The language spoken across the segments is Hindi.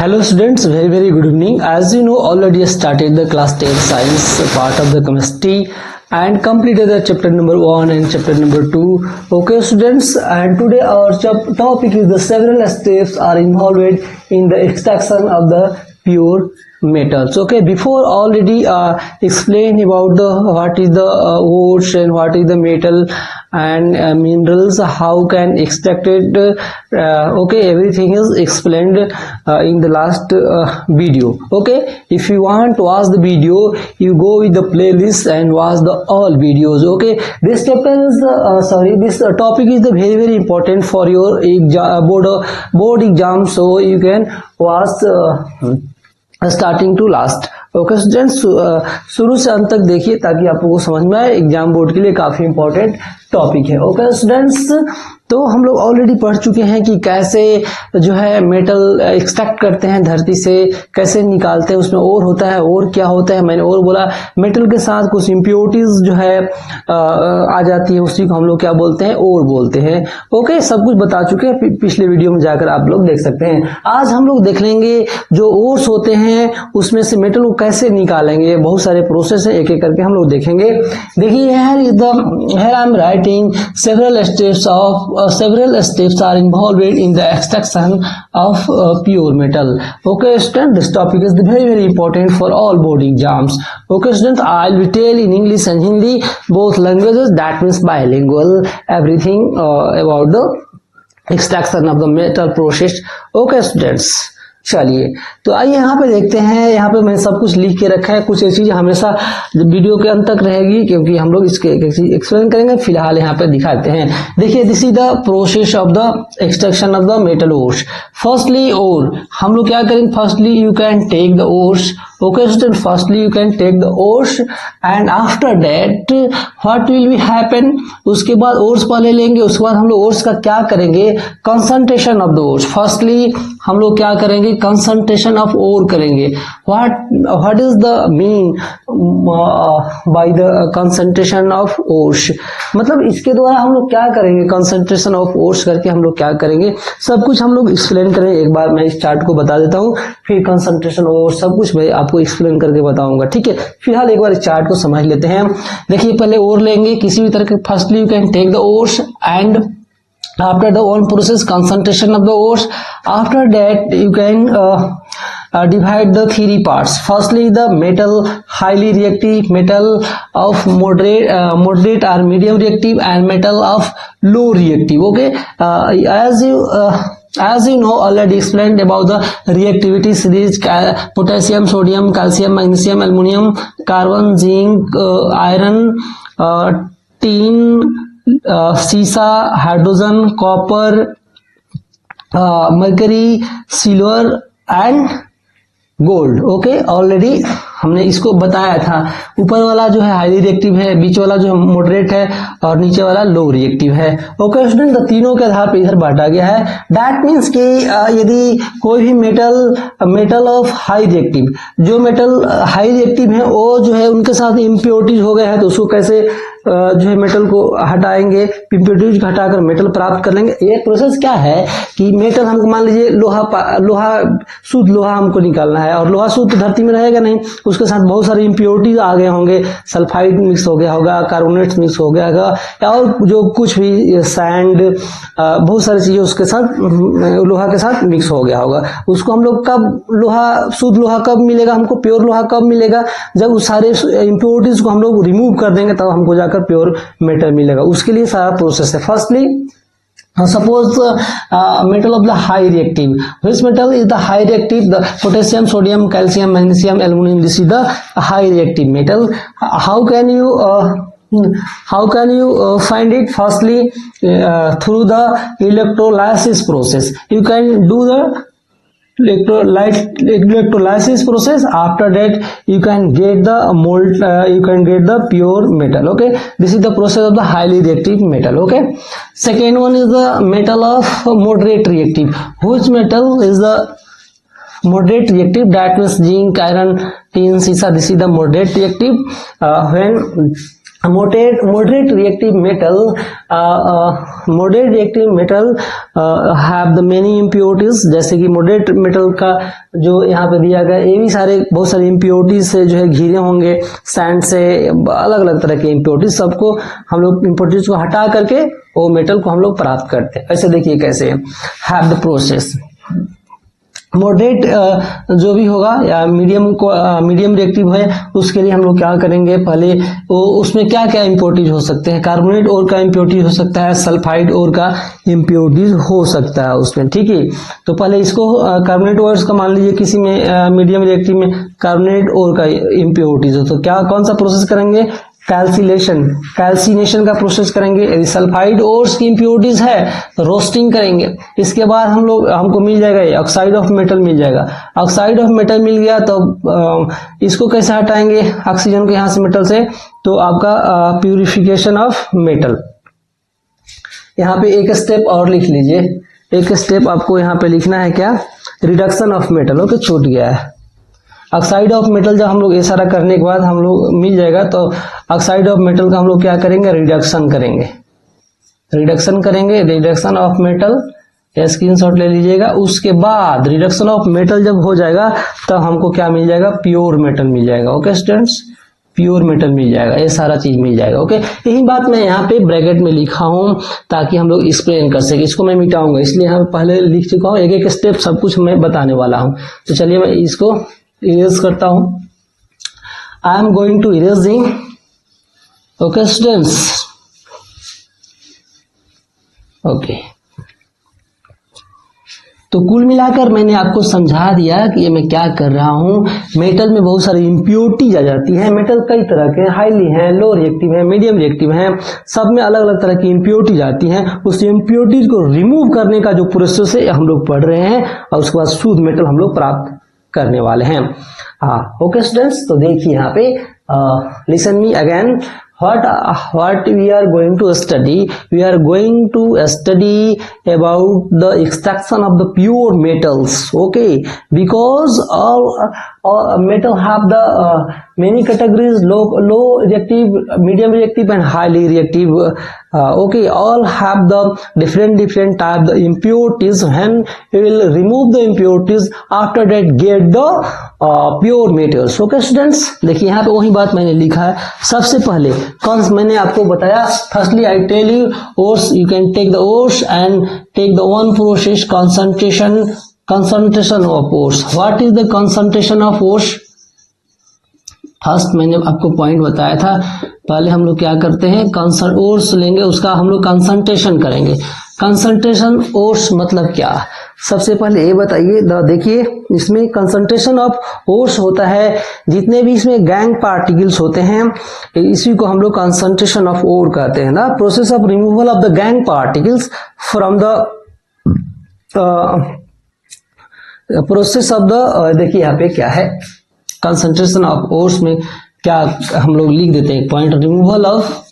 Hello students, very good evening. As you know, already started the class 10 science part of the chemistry and completed the chapter number 1 and chapter number 2. Okay students, and today our topic is the several steps are involved in the extraction of the pure metals. Okay, before already explain about the what is the ores and what is the metal and minerals, how can extract it. Okay, everything is explained in the last video. Okay, if you want to watch the video, you go with the playlist and watch the all videos. Okay, this chapter is this topic is the very important for your board exam, so you can watch starting to last. Okay students, शुरू से अंत तक देखिए ताकि आपको समझ में आए. एग्जाम बोर्ड के लिए काफी इंपॉर्टेंट टॉपिक है. ओके स्टूडेंट्स, तो हम लोग ऑलरेडी पढ़ चुके हैं कि कैसे जो है मेटल एक्सट्रैक्ट करते हैं धरती से, कैसे निकालते हैं, उसमें और होता है. और क्या होता है, मैंने और बोला मेटल के साथ कुछ इम्प्योरिटीज जो है आ जाती है, उसी को हम लोग क्या बोलते हैं, और बोलते हैं. ओके, सब कुछ बता चुके हैं, पिछले वीडियो में जाकर आप लोग देख सकते हैं. आज हम लोग देख लेंगे जो ओर्स होते हैं उसमें से मेटल को कैसे निकालेंगे. बहुत सारे प्रोसेस है, एक एक करके हम लोग देखेंगे. देखिए here I am writing several steps are involved in the extraction of pure metal. Okay student, this topic is very important for all board exams. Okay student, I will tell in English and Hindi both languages, that means bilingual, everything about the extraction of the metal process. Okay students, चलिए तो आइए यहाँ पे देखते हैं. यहाँ पे मैंने सब कुछ लिख के रखा है. कुछ ऐसी चीजें हमेशा वीडियो के अंत तक रहेगी क्योंकि हम लोग इसके एक्सप्लेन करेंगे. फिलहाल यहाँ पे दिखाते हैं. देखिए, this is the process of the extraction of the metal ores. Firstly or हम लोग क्या करेंगे, firstly you can take the ores. Okay student, firstly you can take the ores and after that what will be happen. उसके बाद ओर्स पहले लेंगे, उसके बाद हम लोग ओर्स का क्या करेंगे, concentration of the ores. Firstly हम लोग क्या करेंगे, कंसंट्रेशन ऑफ ओर करेंगे. What is the mean by the concentration of ores, मतलब इसके द्वारा हम लोग क्या करेंगे, कंसंट्रेशन ऑफ ओर्स करके हम लोग क्या करेंगे, सब कुछ हम लोग एक्सप्लेन करेंगे. एक बार मैं इस चार्ट को बता देता हूँ, फिर कंसंट्रेशन ऑफ सब कुछ मैं आपको एक्सप्लेन करके बताऊंगा. ठीक है, फिलहाल एक बार इस चार्ट को समझ लेते हैं. देखिए, पहले ओर लेंगे किसी भी तरह के. Firstly you can take the ores and after the one process concentration of the ores. After that you can divide the three parts. Firstly the metal highly reactive, metal of moderate or medium reactive, and metal of low reactive. Okay, as you know, already explained about the reactivity series: potassium, sodium, calcium, magnesium, aluminum, carbon, zinc, iron, tin, सीसा, hydrogen, copper, mercury, silver and gold. Okay, already हमने इसको बताया था. ऊपर वाला जो है हाईली रिएक्टिव है, बीच वाला जो है मॉडरेट है, और नीचे वाला लो रिएक्टिव है. ओके स्टूडेंट, तो तीनों के आधार पर इधर बांटा गया है. दैट मीन्स कि यदि कोई भी मेटल ऑफ हाई रिएक्टिव, जो मेटल हाई रिएक्टिव है वो जो है उनके साथ इम्प्योरिटीज हो गए हैं, तो उसको कैसे जो है मेटल को हटाएंगे, इम्प्योरिटीज हटाकर मेटल प्राप्त कर लेंगे. ये प्रोसेस क्या है कि मेटल हमको मान लीजिए लोहा शुद्ध लोहा हमको निकालना है, और लोहा शुद्ध धरती में रहेगा नहीं, उसके साथ बहुत सारे इम्प्योरिटीज आ गए होंगे, सल्फाइड मिक्स हो गया होगा, कार्बोनेट मिक्स हो गया होगा, और जो कुछ भी सैंड, बहुत सारी चीजें उसके साथ लोहा के साथ मिक्स हो गया होगा. उसको हम लोग कब शुद्ध लोहा कब मिलेगा हमको, प्योर लोहा कब मिलेगा, जब उस सारे इम्प्योरिटीज को हम लोग रिमूव कर देंगे, तब हमको जाकर प्योर मेटल मिलेगा. उसके लिए सारा प्रोसेस है. Firstly suppose metal of the high reactive, which metal is the high reactive, the potassium, sodium, calcium, magnesium, aluminum, this is the high reactive metal. How can you find it? Firstly through the electrolysis process. You can do the electrolysis process. After that you can get the you can get the pure metal. Okay, this is the process of the highly reactive metal. Okay, second one is the metal of moderate reactive. Which metal is the moderate reactive? That means zinc, iron, tin, sisa. This is the moderate reactive. When moderate reactive metal have the many impurities। जैसे कि moderate metal का जो यहाँ पे दिया गया, ये भी बहुत सारे impurities से जो है घिरे होंगे, सैंड से, अलग अलग तरह के impurities, सबको हम लोग impurities को हटा करके वो मेटल को हम लोग प्राप्त करते हैं। ऐसे देखिए कैसे have the process। मॉडरेट जो भी होगा या मीडियम रिएक्टिव है, उसके लिए हम लोग क्या करेंगे, पहले उसमें क्या क्या इम्प्योरिटीज हो सकते हैं, कार्बोनेट और का इम्प्योरिटीज हो सकता है, सल्फाइड और का इम्प्योरिटीज हो सकता है उसमें, ठीक है। तो पहले इसको कार्बोनेट और का मान लीजिए किसी में मीडियम रिएक्टिव में कार्बोनेट और का इम्प्योरिटीज हो, तो क्या कौन सा प्रोसेस करेंगे, कैल्सिनेशन का प्रोसेस करेंगे। यदि सल्फाइड ओर्स की इंप्योरिटीज है तो रोस्टिंग करेंगे। इसके बाद हमको मिल जाएगा ऑक्साइड ऑफ मेटल मिल जाएगा। ऑक्साइड ऑफ मेटल मिल गया तो इसको कैसे हटाएंगे ऑक्सीजन को यहां से मेटल से, तो आपका प्यूरिफिकेशन ऑफ मेटल। यहाँ पे एक स्टेप और लिख लीजिए, एक स्टेप आपको यहाँ पे लिखना है क्या, रिडक्शन ऑफ मेटल। ओके, छूट गया है। ऑक्साइड ऑफ मेटल जब हम लोग ये सारा करने के बाद हम लोग मिल जाएगा, तो ऑक्साइड ऑफ मेटल का हम लोग क्या करेंगे, रिडक्शन करेंगे। रिडक्शन ऑफ मेटल, स्क्रीनशॉट ले लीजिएगा। उसके बाद रिडक्शन ऑफ मेटल जब हो जाएगा तब हमको क्या मिल जाएगा, प्योर मेटल मिल जाएगा। ओके स्टूडेंट्स, प्योर मेटल मिल जाएगा, ये सारा चीज मिल जाएगा। ओके, यही बात मैं यहाँ पे ब्रैकेट में लिखा हूं ताकि हम लोग एक्सप्लेन कर सके। इसको मैं मिटाऊंगा, इसलिए यहाँ पहले लिख चुका हूँ, एक एक स्टेप सब कुछ मैं बताने वाला हूँ। तो चलिए मैं इसको इरेज करता हूं। I am going to erasing. Okay students, okay. तो कुल मिलाकर मैंने आपको समझा दिया कि ये मैं क्या कर रहा हूं। मेटल में बहुत सारी इम्प्योरिटीज आ जाती हैं। मेटल कई तरह के, हाईली हैं, लो रिएक्टिव हैं, मीडियम रिएक्टिव हैं, सब में अलग अलग तरह की इम्प्योरिटीज आती हैं। उस इम्प्योरिटीज को रिमूव करने का जो प्रोसेस है हम लोग पढ़ रहे हैं, और उसके बाद शुद्ध मेटल हम लोग प्राप्त करने वाले हैं। हाँ, ओके स्टूडेंट्स, तो देखिए यहाँ पे listen me again. what we are going to study, we are going to study about the extraction of the pure metals. Okay, because all metal have the many categories, low reactive, medium reactive and highly reactive. Okay, all have the different type the impurities. When we will remove the impurities, after that get the pure metals. Okay students, देखिए यहाँ पे वही बात मैंने लिखा है। सबसे पहले मैंने आपको बताया, firstly I tell you ores, you can take the ores and take the one process concentration of ores. What is the concentration of ores? First मैंने आपको पॉइंट बताया था, पहले हम लोग क्या करते हैं, ओर्स लेंगे, उसका हम लोग कंसंट्रेशन करेंगे। कंसंट्रेशन ओर्स मतलब क्या, सबसे पहले ये बताइए। देखिए इसमें कंसंट्रेशन ऑफ ओर्स होता है, जितने भी इसमें गैंग पार्टिकल्स होते हैं इसी को हम लोग कंसंट्रेशन ऑफ ओर कहते हैं ना। Process of removal of the gang particles from the process of the, देखिए यहाँ पे क्या है, कंसंट्रेशन ऑफ ओर्स में क्या हम लोग लिख देते हैं point, removal of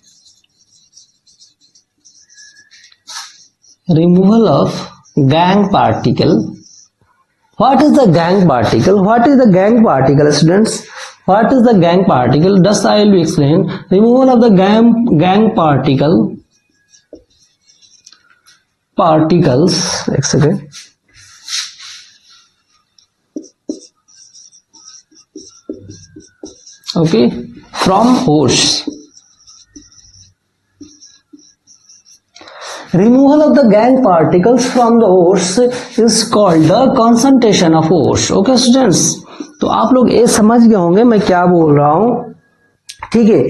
gang particle. What is the gang particle? What is the gang particle, students? What is the gang particle? Thus I will explain. Removal of the gang particles. एक second, okay, from ores. Removal of the gang particles from the ores is called the concentration of ores. Okay students, तो आप लोग ये समझ गए होंगे मैं क्या बोल रहा हूं, ठीक है।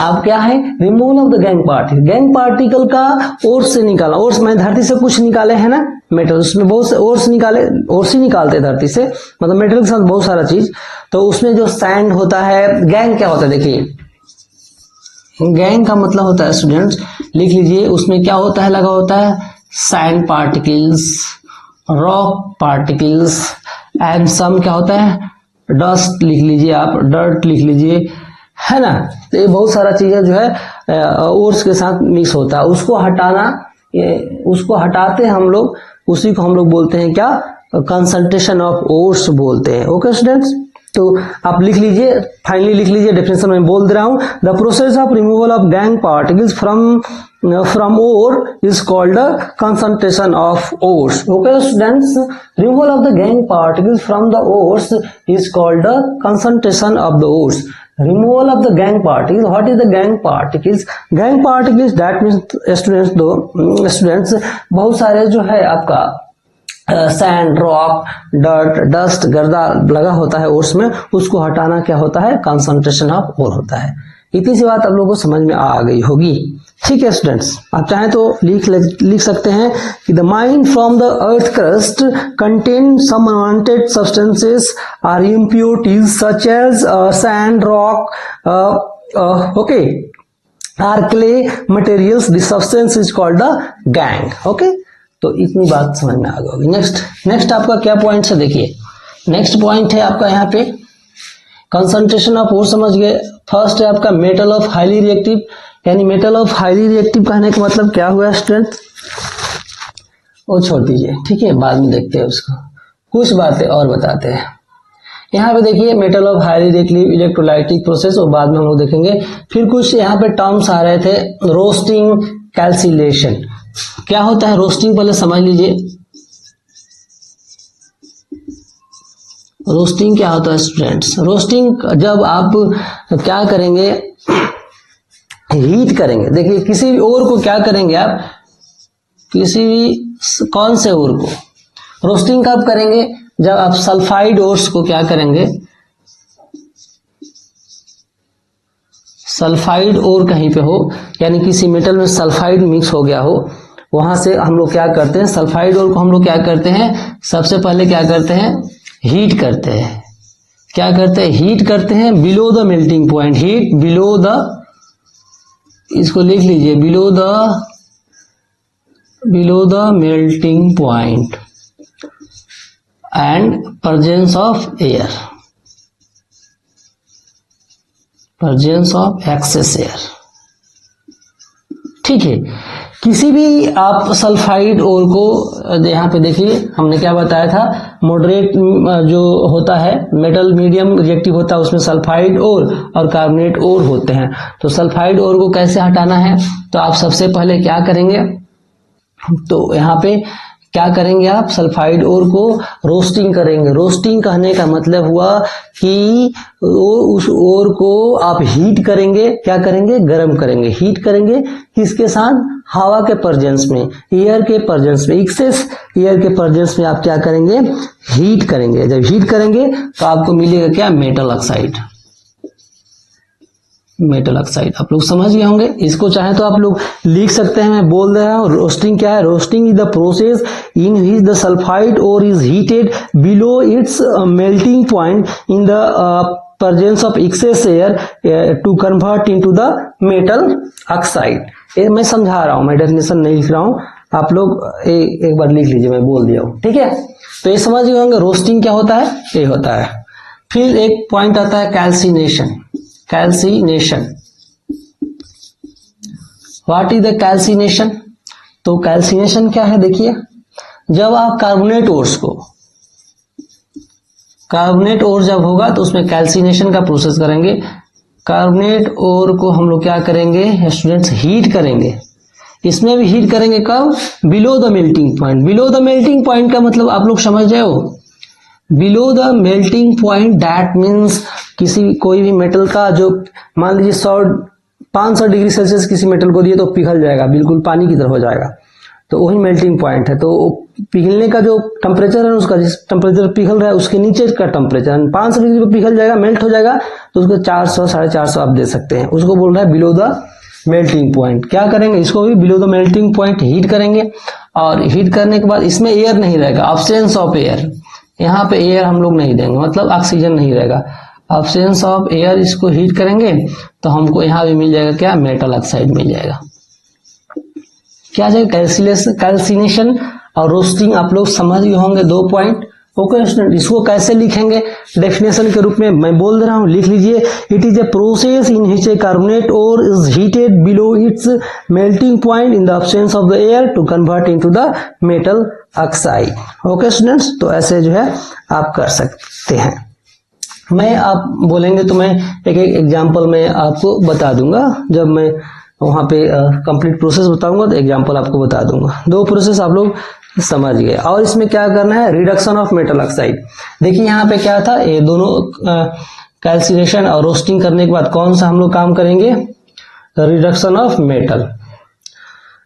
आप क्या है, removal of the gangue particle, gangue particle का ओर्स से निकाला। ओर्स में धरती से कुछ निकाले है ना मेटल, उसमें बहुत से ओर्स निकाले, ओर्स ही निकालते धरती से, मतलब मेटल के साथ बहुत सारा चीज। तो उसमें जो सैंड होता है, गैंग क्या होता है, देखिए गैंग का मतलब होता है स्टूडेंट्स, लिख लीजिए, उसमें क्या होता है, लगा होता है sand particles, rock particles and some क्या होता है, डस्ट लिख लीजिए आप, डर्ट लिख लीजिए, है ना। तो ये बहुत सारा चीजें जो है ओर्स के साथ मिक्स होता है, उसको हटाना, उसको हटाते हैं हम लोग, उसी को हम लोग बोलते हैं क्या, कंसंट्रेशन ऑफ ओर्स बोलते हैं। ओके स्टूडेंट्स, तो आप लिख लीजिए, फाइनली लिख लीजिए, डेफिनेशन में बोल दे रहा हूं। The process of removal of gang particles from ore is called the concentration of ores. Okay students, removal of the gang particles from the ores is called the concentration of the ores. Removal of the gang particles. What is the gang particles? Gang particles, that means students बहुत सारे जो है आपका सैंड, रॉक, डर्ट, डस्ट, गर्दा लगा होता है ओर्स में, उसको हटाना क्या होता है? कंसंट्रेशन ऑफ ओर होता है। इतनी सी बात आप लोगों को समझ में आ गई होगी। ठीक है स्टूडेंट्स, आप चाहें तो लिख सकते हैं कि the mine from the earth crust contain some unwanted substances are impurities such as sand, rock, okay, are clay materials. This substance is called the gangue. Okay, तो इतनी बात समझ में आ गई होगी। नेक्स्ट आपका क्या पॉइंट है? देखिए नेक्स्ट पॉइंट है आपका यहाँ पे कंसंट्रेशन ऑफ ओर, समझ गए। फर्स्ट है आपका मेटल ऑफ हाईली रिएक्टिव, यानी मेटल ऑफ हाईली रिएक्टिव कहने का मतलब क्या हुआ स्टूडेंट? वो छोड़ दीजिए, ठीक है, बाद में देखते हैं उसको, कुछ बातें और बताते हैं। यहाँ पे देखिए metal of highly reactive electrolytic process, और बाद में हम लोग देखेंगे। फिर कुछ यहाँ पे टर्म्स आ रहे थे, रोस्टिंग, कैल्सिलेशन। क्या होता है रोस्टिंग? पहले समझ लीजिए रोस्टिंग क्या होता है स्टूडेंट्स। रोस्टिंग जब आप क्या करेंगे, हीट करेंगे। देखिए किसी भी ओर को क्या करेंगे आप, किसी भी कौन से ओर को रोस्टिंग कब करेंगे? जब आप सल्फाइड ओर्स को क्या करेंगे, सल्फाइड ओर कहीं पे हो, यानी किसी मेटल में सल्फाइड मिक्स हो गया हो, वहां से हम लोग क्या करते हैं, सल्फाइड ओर को हम लोग क्या करते हैं, सबसे पहले क्या करते हैं, हीट करते हैं। क्या करते हैं? हीट करते हैं below the melting point. Heat below the, इसको लिख लीजिए, below the melting point and presence of air, presence of excess air. ठीक है, किसी भी आप सल्फाइड ओर को, यहाँ पे देखिए हमने क्या बताया था, मॉडरेट जो होता है मेटल मीडियम रिएक्टिव होता है, उसमें सल्फाइड ओर और कार्बोनेट ओर होते हैं। तो सल्फाइड ओर को कैसे हटाना है? तो आप सबसे पहले क्या करेंगे, तो यहाँ पे क्या करेंगे आप, सल्फाइड ओर को रोस्टिंग करेंगे। रोस्टिंग कहने का मतलब हुआ कि उस ओर को आप हीट करेंगे। क्या करेंगे? गर्म करेंगे। हीट करेंगे किसके साथ? हवा के प्रेजेंस में, एयर के प्रेजेंस में, एक्सेस एयर के प्रेजेंस में आप क्या करेंगे? हीट करेंगे। जब हीट करेंगे तो आपको मिलेगा क्या? Metal oxide. मेटल ऑक्साइड आप लोग समझ गए होंगे। इसको चाहे तो आप लोग लिख सकते हैं, मैं बोल रहा हूं। रोस्टिंग क्या है? Roasting is the process in which the sulphide ore is heated below its melting point in the presence of excess air to convert into the metal oxide। ये मैं समझा रहा हूं, मैं डेफिनेशन नहीं लिख रहा हूं, आप लोग एक बार लिख लीजिए, मैं बोल दिया हूं। ठीक है, तो ये समझ गए होंगे रोस्टिंग क्या होता है, ये होता है। फिर एक पॉइंट आता है calcination. Calcination, what is the calcination? तो कैल्सिनेशन क्या है? देखिए जब आप कार्बोनेट ओर्स को, कार्बोनेट ओर जब होगा तो उसमें कैल्सिनेशन का प्रोसेस करेंगे। कार्बोनेट ओर को हम लोग क्या करेंगे स्टूडेंट्स? हीट करेंगे। इसमें भी हीट करेंगे कब? Below the melting point. Below the melting point का मतलब आप लोग समझ रहे हो? Below the melting point that means किसी कोई भी मेटल का जो मान लीजिए 500 डिग्री सेल्सियस किसी मेटल को दिए तो पिघल जाएगा, बिल्कुल पानी की तरह हो जाएगा, तो वही मेल्टिंग पॉइंट है। तो पिघलने का जो टेम्परेचर है उसका, जिस टेम्परेचर पिघल रहा है उसके नीचे का टेम्परेचर 500 डिग्री पे पिघल जाएगा, मेल्ट हो जाएगा, तो उसको 400 450 आप दे सकते हैं। उसको बोल रहा है बिलो द मेल्टिंग पॉइंट। क्या करेंगे? इसको भी below the melting point heat करेंगे, और हीट करने के बाद इसमें एयर नहीं रहेगा, ऑब्सेंस ऑफ एयर। यहाँ पे एयर हम लोग नहीं देंगे, मतलब ऑक्सीजन नहीं रहेगा, ऑब्सेंस ऑफ एयर। इसको हीट करेंगे तो हमको यहाँ भी मिल जाएगा क्या? मेटल ऑक्साइड मिल जाएगा। क्या जाएगा? कैल्सिनेशन और रोस्टिंग आप लोग समझ गए होंगे, 2 पॉइंट। ओके स्टूडेंट, इसको कैसे लिखेंगे डेफिनेशन के रूप में मैं बोल रहा हूं, लिख लीजिए। It is a process in which a carbonate ore is heated below its melting point in the absence of the air to convert into the metal oxide. Okay students, तो ऐसे जो है आप कर सकते हैं। मैं आप बोलेंगे तो मैं एक एक एग्जाम्पल में आपको बता दूंगा। जब मैं वहां पे कंप्लीट प्रोसेस बताऊंगा तो एग्जाम्पल आपको बता दूंगा। दो प्रोसेस आप लोग समझ गए। और इसमें क्या करना है, रिडक्शन ऑफ मेटल ऑक्साइड। देखिए यहाँ पे क्या था, ये दोनों कैल्सिनेशन और रोस्टिंग करने के बाद कौन सा हम लोग काम करेंगे, रिडक्शन ऑफ मेटल।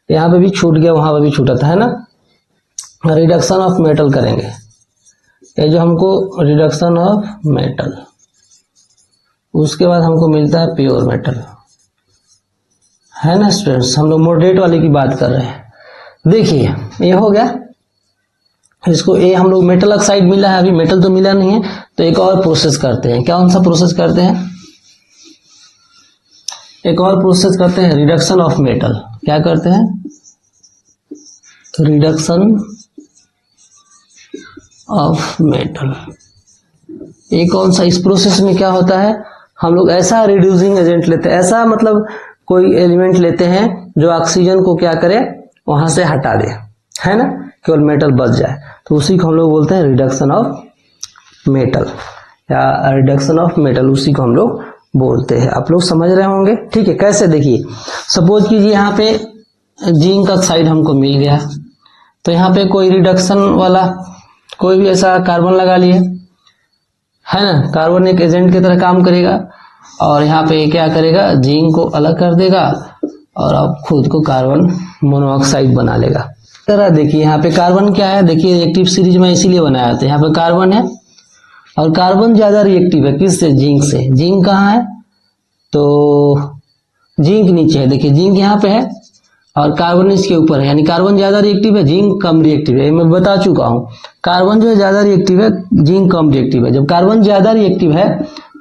यहाँ पे भी छूट गया, वहां पे भी छूटा था, है ना। रिडक्शन ऑफ मेटल करेंगे, ये जो हमको रिडक्शन ऑफ मेटल, उसके बाद हमको मिलता है प्योर मेटल, है ना स्टूडेंट्स। हम लोग मॉडरेट वाले की बात कर रहे हैं। देखिए ये हो गया, इसको ये हम लोग मेटल ऑक्साइड मिला है, अभी मेटल तो मिला नहीं है, तो एक और प्रोसेस करते हैं। कौन सा प्रोसेस करते हैं, एक और प्रोसेस करते हैं, रिडक्शन ऑफ मेटल। क्या करते हैं, रिडक्शन ऑफ मेटल। ये कौन सा, इस प्रोसेस में क्या होता है, हम लोग ऐसा रिड्यूसिंग एजेंट लेते हैं, ऐसा मतलब कोई एलिमेंट लेते हैं जो ऑक्सीजन को क्या करे, वहां से हटा दे, है ना, केवल मेटल बच जाए, तो उसी को हम लोग बोलते हैं रिडक्शन ऑफ मेटल, या रिडक्शन ऑफ मेटल, उसी को हम लोग बोलते हैं। आप लोग समझ रहे होंगे, ठीक है। कैसे, देखिए सपोज कीजिए यहाँ पे जिंक ऑक्साइड हमको मिल गया, तो यहाँ पे कोई रिडक्शन वाला कोई भी ऐसा कार्बन लगा लिए, है ना, कार्बन एक एजेंट की तरह काम करेगा, और यहाँ पे क्या करेगा, जिंक को अलग कर देगा और अब खुद को कार्बन मोनोऑक्साइड बना लेगा। तरह देखिए यहाँ पे कार्बन क्या है, देखिए रिएक्टिव सीरीज में इसीलिए बनाया था, यहाँ पे कार्बन है और कार्बन ज्यादा रिएक्टिव है, किससे, जिंक से। जिंक कहाँ है, तो जिंक नीचे है, देखिए जिंक यहाँ पे है और कार्बन इसके ऊपर है, यानी कार्बन ज्यादा रिएक्टिव है, जिंक कम रिएक्टिव है। मैं बता चुका हूँ, कार्बन जो है ज्यादा रिएक्टिव है, जिंक कम रिएक्टिव है। जब कार्बन ज्यादा रिएक्टिव है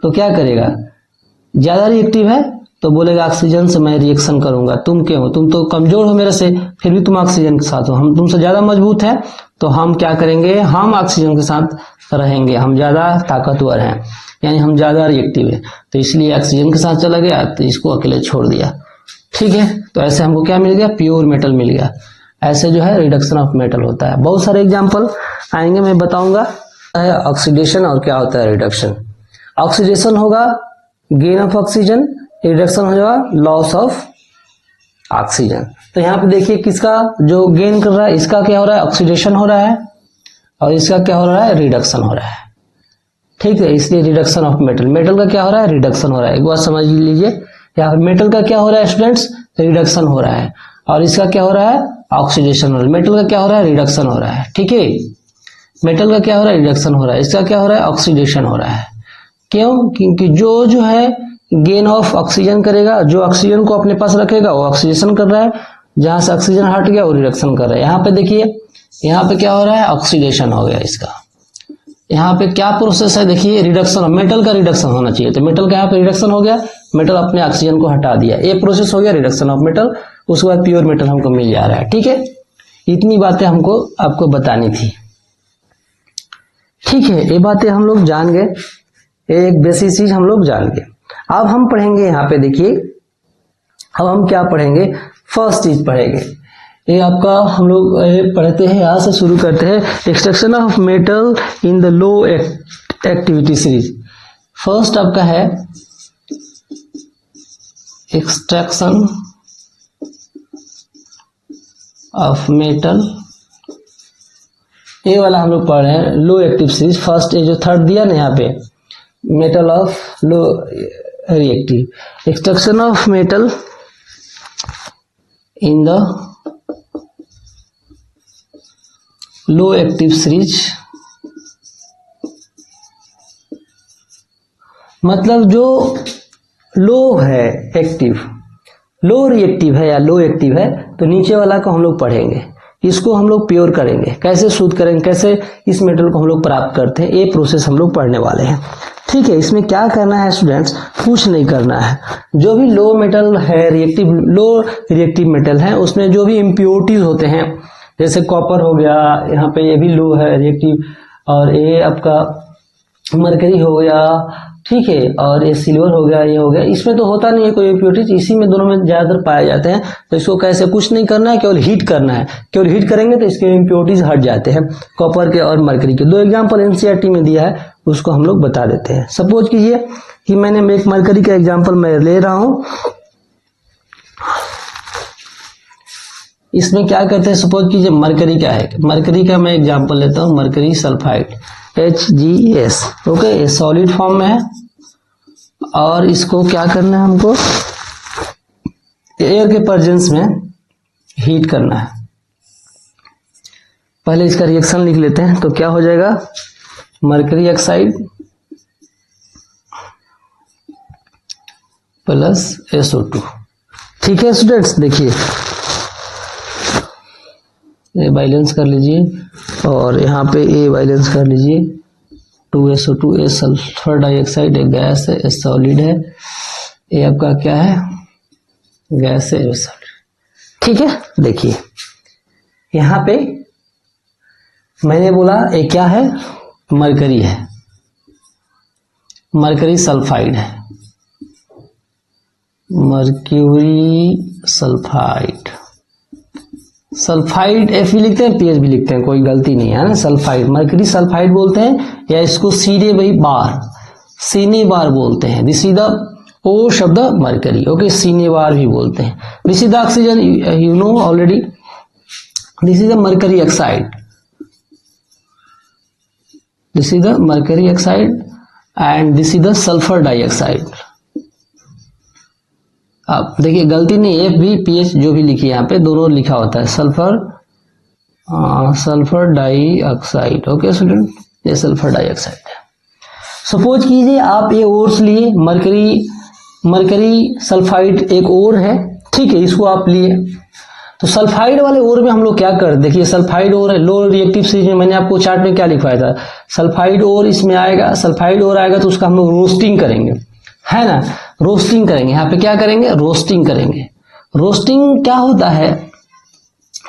तो क्या करेगा, ज्यादा रिएक्टिव है तो बोलेगा ऑक्सीजन से मैं रिएक्शन करूंगा। तुम क्यों हो, तुम तो कमजोर हो मेरे से, फिर भी तुम ऑक्सीजन के साथ हो। हम तुमसे ज्यादा मजबूत है तो हम क्या करेंगे, हम ऑक्सीजन के साथ रहेंगे, हम ज्यादा ताकतवर हैं, यानी हम ज्यादा रिएक्टिव है, तो इसलिए ऑक्सीजन के साथ चला गया, तो इसको अकेले छोड़ दिया, ठीक है। तो ऐसे हमको क्या मिल गया, प्योर मेटल मिल गया। ऐसे जो है रिडक्शन ऑफ मेटल होता है। बहुत सारे एग्जाम्पल आएंगे, मैं बताऊंगा ऑक्सीडेशन और क्या होता है रिडक्शन। ऑक्सीडेशन होगा गेन ऑफ ऑक्सीजन, रिडक्शन हो जाएगा लॉस ऑफ ऑक्सीजन। तो यहाँ पे देखिए किसका जो गेन कर रहा है, इसका क्या हो रहा है, ऑक्सीडेशन हो रहा है, और इसका क्या हो रहा है, रिडक्शन हो रहा है, ठीक है। इसलिए रिडक्शन ऑफ मेटल, मेटल का क्या हो रहा है, रिडक्शन हो रहा है। एक बार समझ लीजिए, यहाँ पे मेटल का क्या हो रहा है स्टूडेंट्स, रिडक्शन हो रहा है, और इसका क्या हो रहा है, ऑक्सीडेशन हो रहा है। मेटल का क्या हो रहा है, रिडक्शन हो रहा है, ठीक है। मेटल का क्या हो रहा है, रिडक्शन हो रहा है, इसका क्या हो रहा है, ऑक्सीडेशन हो रहा है। क्यों, क्योंकि जो है गेन ऑफ ऑक्सीजन करेगा, जो ऑक्सीजन को अपने पास रखेगा वो ऑक्सीडेशन कर रहा है, जहां से ऑक्सीजन हट गया वो रिडक्शन कर रहा है। यहाँ पे देखिए, यहाँ पे क्या हो रहा है, ऑक्सीडेशन हो गया इसका। यहाँ पे क्या प्रोसेस है, देखिए रिडक्शन, मेटल का रिडक्शन होना चाहिए, तो मेटल का यहाँ पे रिडक्शन हो गया, मेटल अपने ऑक्सीजन को हटा दिया, ये प्रोसेस हो गया रिडक्शन ऑफ मेटल। उसके बाद प्योर मेटल हमको मिल जा रहा है, ठीक है। इतनी बातें हमको आपको बतानी थी, ठीक है। ये बातें हम लोग जान गए, एक बेसिक चीज हम लोग जान गए। अब हम पढ़ेंगे यहाँ पे, देखिए अब हम क्या पढ़ेंगे, फर्स्ट चीज पढ़ेंगे, ये आपका हम लोग पढ़ते हैं, यहां से शुरू करते हैं, extraction of metal in the low activity series. First आपका है एक्सट्रैक्शन ऑफ मेटल, ये वाला हम लोग पढ़ रहे हैं, लो एक्टिव सीरीज। फर्स्ट ये जो थर्ड दिया ना यहाँ पे, metal of low reactive, extraction of metal in the low active series, मतलब जो लो है एक्टिव, लो रिएक्टिव है या लो एक्टिव है, तो नीचे वाला को हम लोग पढ़ेंगे, इसको हम लोग प्योर करेंगे, कैसे शुद्ध करेंगे, कैसे इस मेटल को हम लोग प्राप्त करते हैं, ये प्रोसेस हम लोग पढ़ने वाले हैं, ठीक है। इसमें क्या करना है स्टूडेंट्स, कुछ नहीं करना है। जो भी लो मेटल है, रिएक्टिव, लो रिएक्टिव मेटल है, उसमें जो भी इम्प्योरिटीज होते हैं, जैसे कॉपर हो गया, यहाँ पे ये भी लो है रिएक्टिव, और ये आपका मरकरी हो गया, ठीक है, और ये सिल्वर हो गया, ये हो गया। इसमें तो होता नहीं है कोई इम्प्योरिटीज, इसी में दोनों में ज्यादातर पाए जाते हैं। तो इसको कैसे, कुछ नहीं करना है, केवल हीट करना है। केवल हीट करेंगे तो इसके इम्प्योरिटीज हट जाते हैं, कॉपर के और मरकरी के। 2 एग्जाम्पल एनसीईआरटी में दिया है, उसको हम लोग बता देते हैं। सपोज कीजिए कि मैंने एक मरकरी का एग्जाम्पल मैं ले रहा हूं। इसमें क्या करते हैं, सपोज कीजिए मरकरी का है, मरकरी का मैं एग्जांपल लेता हूं, मरकरी सल्फाइड HgS। ओके, ये सॉलिड फॉर्म में है और इसको क्या करना है, हमको एयर के प्रेजेंस में हीट करना है। पहले इसका रिएक्शन लिख लेते हैं, तो क्या हो जाएगा, मरकरी ऑक्साइड प्लस SO2। ठीक है स्टूडेंट्स, देखिए ये बैलेंस कर लीजिए और यहाँ पे ये बैलेंस कर लीजिए। 2SO2, ये सल्फर डाइऑक्साइड एक गैस है, ये सॉलिड है, ये आपका क्या है, गैस है, ये सॉलिड। ठीक है, देखिए यहाँ पे मैंने बोला ये क्या है, मरकरी है, मरकरी सल्फाइड है, मर्क्यूरी सल्फाइड। सल्फाइड एफ भी लिखते हैं, पीएच भी लिखते हैं, कोई गलती नहीं है ना। सल्फाइड, मर्करी सल्फाइड बोलते हैं, या इसको सीने बार, सीने बार बोलते हैं। दिस इज द ओ शब्द मरकरी। ओके, सीने बार भी बोलते हैं। This is the oxygen, you know already, this is the mercury oxide, this is the mercury oxide and this is the sulphur dioxide. अब देखिए गलती नहीं, एफ भी पीएच जो भी लिखी है यहाँ पे दोनों लिखा होता है, sulphur sulphur dioxide. Okay student, ये सल्फर डाइऑक्साइड है। सपोज कीजिए आप ये ओर्स लिए, मरकरी सल्फाइड एक ओर है, ठीक है, इसको आप लिए। तो सल्फाइड वाले ओर में हम लोग क्या कर, देखिए सल्फाइड ओर है, लो रिएक्टिव सीरीज में मैंने आपको चार्ट में क्या लिखवाया था, सल्फाइड ओर इसमें आएगा, सल्फाइड ओर आएगा तो उसका हम लोग रोस्टिंग करेंगे, है ना, रोस्टिंग करेंगे। यहाँ पे क्या करेंगे, रोस्टिंग करेंगे। रोस्टिंग क्या होता है,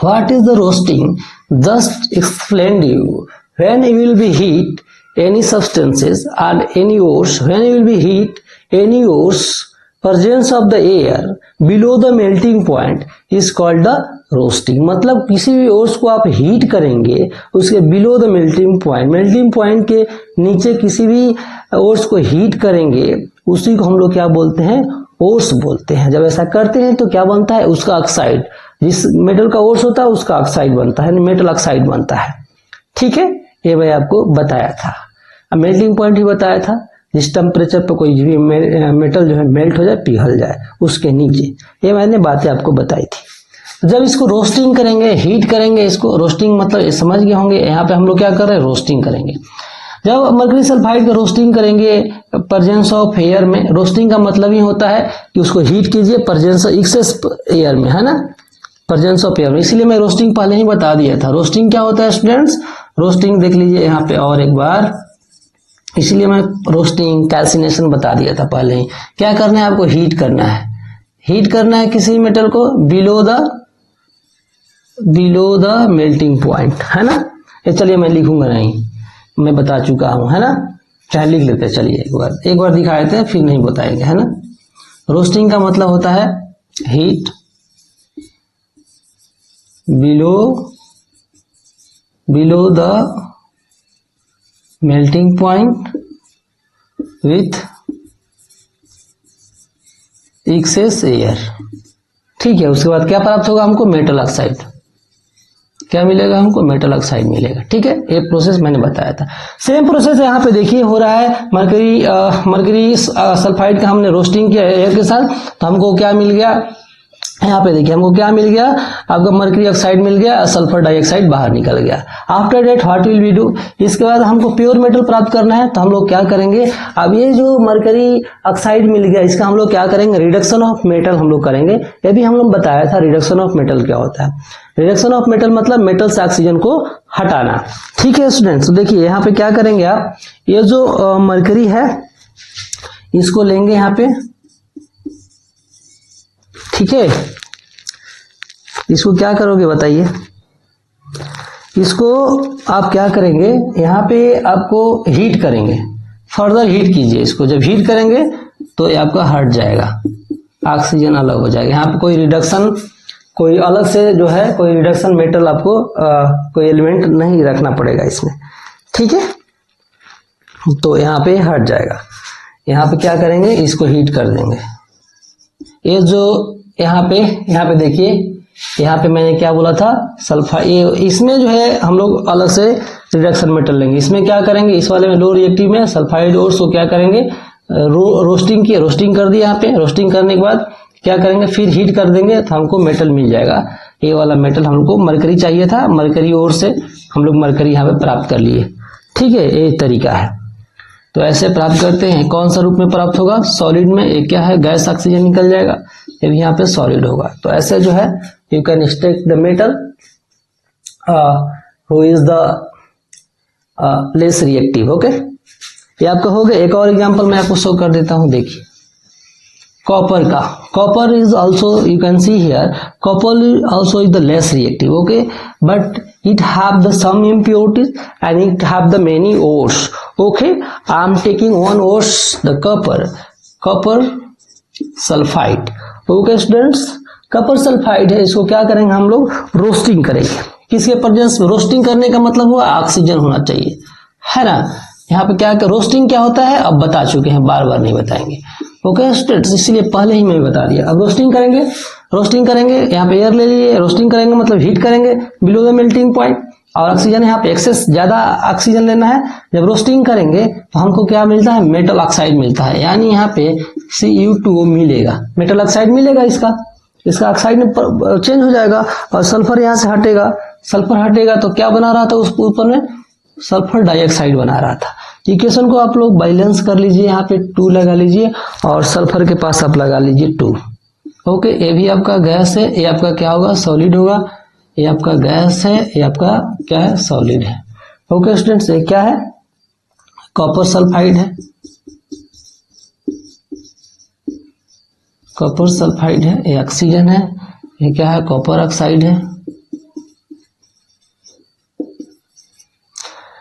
what is the roasting, just explain you. When you will be heat any substances and any ores, when you will be heat any ores, presence of the air below the melting point is called the roasting। मतलब किसी भी ओर्स को आप हीट करेंगे, उसके बिलो द मेल्टिंग पॉइंट के नीचे किसी भी ओर्स को हीट करेंगे, उसी को हम लोग क्या बोलते हैं, ओर्स बोलते हैं। जब ऐसा करते हैं तो क्या बनता है, उसका ऑक्साइड, जिस मेटल का ओर्स होता है उसका ऑक्साइड बनता है, मेटल ऑक्साइड बनता है। ठीक है, ये मैं आपको बताया था। अब मेल्टिंग पॉइंट भी बताया था, जिस टेम्परेचर पर कोई भी मेटल जो है मेल्ट हो जाए, पिघल जाए उसके नीचे, ये मैंने बातें आपको बताई थी। जब इसको रोस्टिंग करेंगे, हीट करेंगे इसको, रोस्टिंग मतलब समझ गए होंगे, यहाँ पे हम लोग क्या कर रहे हैं, रोस्टिंग करेंगे। जब मरकरी सल्फाइड का रोस्टिंग करेंगे प्रेजेंस ऑफ एयर में, रोस्टिंग का मतलब ही होता है कि उसको हीट कीजिए प्रेजेंस एक्सेस एयर में, है ना, प्रेजेंस ऑफ एयर में। इसलिए मैं रोस्टिंग पहले ही बता दिया था। रोस्टिंग क्या होता है स्टूडेंट्स, रोस्टिंग देख लीजिए यहाँ पे और एक बार, इसलिए मैं रोस्टिंग कैल्सिनेशन बता दिया था पहले ही। क्या करना है आपको, हीट करना है, हीट करना है किसी मेटल को बिलो द मेल्टिंग पॉइंट, है ना। ये चलिए मैं लिखूंगा नहीं, मैं बता चुका हूं, है ना, चाहे लिख लेते हैं। चलिए एक बार दिखा देते हैं, फिर नहीं बताएंगे, है ना। रोस्टिंग का मतलब होता है heat below the melting point with access air. ठीक है, उसके बाद क्या प्राप्त होगा हमको, मेटल ऑक्साइड। क्या मिलेगा हमको, मेटल ऑक्साइड मिलेगा। ठीक है, ये प्रोसेस मैंने बताया था। सेम प्रोसेस यहाँ पे देखिए हो रहा है, मरकरी सल्फाइड का हमने रोस्टिंग किया एयर के साथ, तो हमको क्या मिल गया, यहाँ पे देखिए हमको क्या मिल गया, आपका मरकरी ऑक्साइड मिल गया, सल्फर डाइऑक्साइड बाहर निकल गया। After that what will we do, इसके बाद हमको प्योर मेटल प्राप्त करना है, तो हम लोग क्या करेंगे, अब ये जो मरकरी ऑक्साइड मिल गया, इसका हम लोग क्या करेंगे, रिडक्शन ऑफ मेटल हम लोग करेंगे। ये भी हम लोग बताया था, रिडक्शन ऑफ मेटल क्या होता है। रिडक्शन ऑफ मेटल मतलब मेटल से ऑक्सीजन को हटाना। ठीक है स्टूडेंट्स, तो देखिए यहाँ पे क्या करेंगे आप, ये जो मरकरी है इसको लेंगे यहाँ पे, ठीक है, इसको क्या करोगे बताइए, इसको आप क्या करेंगे, यहाँ पे आपको हीट करेंगे, फर्दर हीट कीजिए इसको। जब हीट करेंगे तो ये आपका हट जाएगा, ऑक्सीजन अलग हो जाएगा। यहाँ पे कोई रिडक्शन, कोई अलग से जो है कोई रिडक्शन मेटल आपको कोई एलिमेंट नहीं रखना पड़ेगा इसमें, ठीक है। तो यहाँ पे हट जाएगा। यहाँ पे क्या करेंगे, इसको हीट कर देंगे। ये जो यहाँ पे देखिए, यहाँ पे मैंने क्या बोला था, सल्फाइड। इसमें जो है हम लोग अलग से रिडक्शन मेटल लेंगे। इसमें क्या करेंगे, इस वाले में लो रिएक्टिव में सल्फाइड और को क्या करेंगे, रोस्टिंग की, रोस्टिंग कर दिया। यहाँ पे रोस्टिंग करने के बाद क्या करेंगे, फिर हीट कर देंगे तो हमको मेटल मिल जाएगा। ये वाला मेटल हमको मरकरी चाहिए था, मरकरी और से हम लोग मरकरी यहाँ पे प्राप्त कर लिए, ठीक है। ये तरीका है। तो ऐसे प्राप्त करते हैं। कौन सा रूप में प्राप्त होगा, सॉलिड में। एक क्या है, गैस ऑक्सीजन निकल जाएगा, ये भी यहाँ पे सॉलिड होगा। तो ऐसे जो है you can extract the metal who is the less reactive, okay. ये आपका हो गया। एक और एग्जांपल मैं आपको शो कर देता हूं, देखिए कॉपर का। Copper is also, you can see here, copper also is the less reactive, okay, but it have the some impurities and it have the many ores, okay. I am taking one ores, the copper sulfide, okay students। Copper sulphide है, इसको क्या करेंगे हम लोग, रोस्टिंग करेंगे। किसके प्रेजेंस में रोस्टिंग करने का मतलब हुआ ऑक्सीजन होना चाहिए, है ना। यहाँ पे क्या रोस्टिंग क्या होता है अब बता चुके हैं, बार बार नहीं बताएंगे, ओके स्टूडेंट्स, इसलिए पहले ही मैं बता दिया। अब रोस्टिंग करेंगे, यहाँ पे एयर ले लीजिए, रोस्टिंग करेंगे मतलब हीट करेंगे बिलो द मेल्टिंग पॉइंट, और ऑक्सीजन यहाँ पे एक्सेस ज्यादा ऑक्सीजन लेना है। जब रोस्टिंग करेंगे तो हमको क्या मिलता है, मेटल ऑक्साइड मिलता है, यानी यहाँ पे Cu2 मिलेगा, मेटल ऑक्साइड मिलेगा। इसका ऑक्साइड में चेंज हो जाएगा और सल्फर यहाँ से हटेगा। सल्फर हटेगा तो क्या बना रहा था, उस ऊपर में सल्फर डाइऑक्साइड बना रहा था। इक्वेशन को आप लोग बैलेंस कर लीजिए, यहाँ पे 2 लगा लीजिए और सल्फर के पास आप लगा लीजिए 2, ओके। ये भी आपका गैस है, ये आपका क्या होगा, सॉलिड होगा। ये आपका गैस है, ये आपका क्या है, सॉलिड है, ओके स्टूडेंट्स। ये क्या है, कॉपर सल्फाइड है, कॉपर सल्फाइड है। ये ऑक्सीजन है, ये क्या है, कॉपर ऑक्साइड है।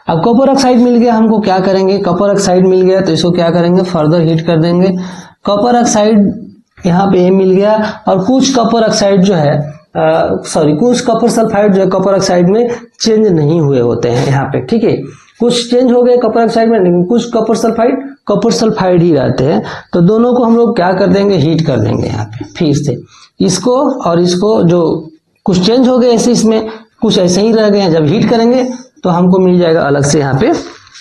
अब कॉपर ऑक्साइड मिल गया, हमको क्या करेंगे, कॉपर ऑक्साइड मिल गया तो इसको क्या करेंगे, फर्दर हीट कर देंगे। कॉपर ऑक्साइड यहाँ पे ये मिल गया, और कुछ कॉपर ऑक्साइड जो है कुछ कॉपर सल्फाइड जो है कॉपर ऑक्साइड में चेंज नहीं हुए होते हैं यहाँ पे, ठीक है। कुछ चेंज हो गए कॉपर ऑक्साइड में, लेकिन कुछ कॉपर सल्फाइड ही रहते हैं। तो दोनों को हम लोग क्या कर देंगे, हीट कर देंगे यहाँ पे फिर से। इसको और इसको, जो कुछ चेंज हो गए ऐसे, इसमें कुछ ऐसे ही रह गए हैं, जब हीट करेंगे तो हमको मिल जाएगा अलग से यहाँ पे